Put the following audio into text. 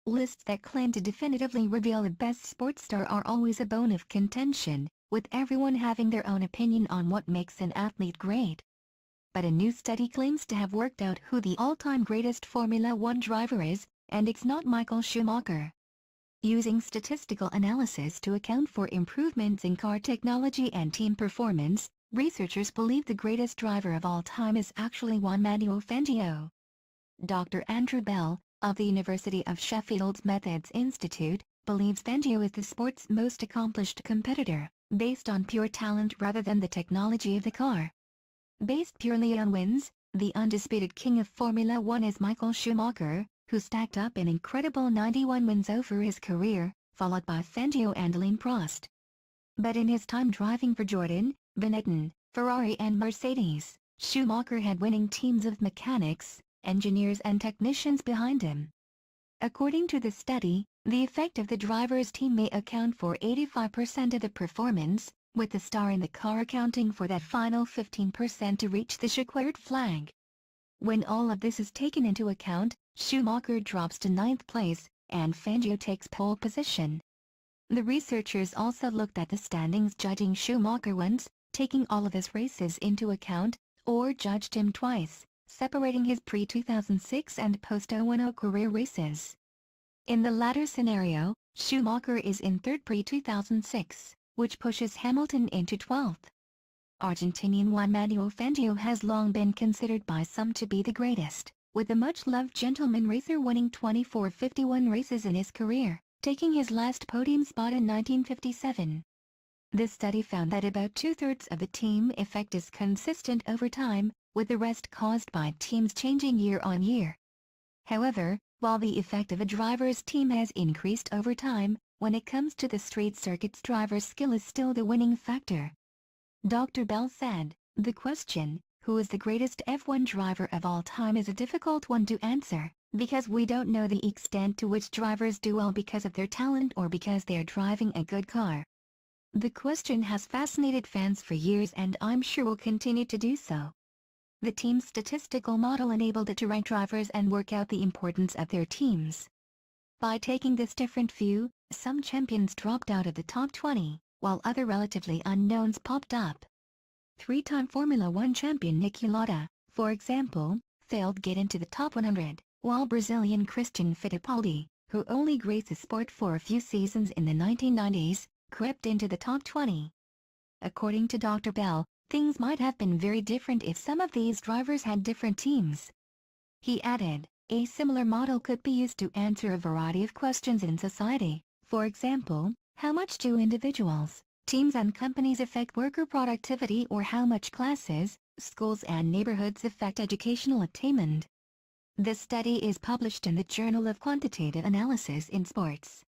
Lists that claim to definitively reveal the best sports star are always a bone of contention, with everyone having their own opinion on what makes an athlete great. But a new study claims to have worked out who the all-time greatest Formula One driver is, and it's not Michael Schumacher. Using statistical analysis to account for improvements in car technology and team performance, researchers believe the greatest driver of all time is actually Juan Manuel Fangio. Dr. Andrew Bell, of the University of Sheffield's Methods Institute, believes Fangio is the sport's most accomplished competitor, based on pure talent rather than the technology of the car. Based purely on wins, the undisputed king of Formula One is Michael Schumacher, who stacked up an incredible 91 wins over his career, followed by Fangio and Alain Prost. But in his time driving for Jordan, Benetton, Ferrari and Mercedes, Schumacher had winning teams of mechanics, engineers and technicians behind him. According to the study, the effect of the driver's team may account for 85% of the performance, with the star in the car accounting for that final 15% to reach the checkered flag. When all of this is taken into account, Schumacher drops to 9th place, and Fangio takes pole position. The researchers also looked at the standings judging Schumacher once, taking all of his races into account, or judged him twice, separating his pre-2006 and post-2010 career races. In the latter scenario, Schumacher is in 3rd pre-2006, which pushes Hamilton into 12th. Argentinian Juan Manuel Fangio has long been considered by some to be the greatest, with the much-loved gentleman racer winning 24 51 races in his career, taking his last podium spot in 1957. This study found that about 2/3 of the team effect is consistent over time, with the rest caused by teams changing year on year. However, while the effect of a driver's team has increased over time, when it comes to the street circuits, driver's skill is still the winning factor. Dr. Bell said, "The question, who is the greatest F1 driver of all time, is a difficult one to answer, because we don't know the extent to which drivers do well because of their talent or because they are driving a good car." The question has fascinated fans for years and I'm sure will continue to do so. The team's statistical model enabled it to rank drivers and work out the importance of their teams. By taking this different view, some champions dropped out of the top 20, while other relatively unknowns popped up. Three-time Formula One champion Niki Lauda, for example, failed to get into the top 100, while Brazilian Christian Fittipaldi, who only graced the sport for a few seasons in the 1990s, crept into the top 20. According to Dr. Bell, things might have been very different if some of these drivers had different teams. He added, a similar model could be used to answer a variety of questions in society. For example, how much do individuals, teams and companies affect worker productivity, or how much classes, schools and neighborhoods affect educational attainment? This study is published in the Journal of Quantitative Analysis in Sports.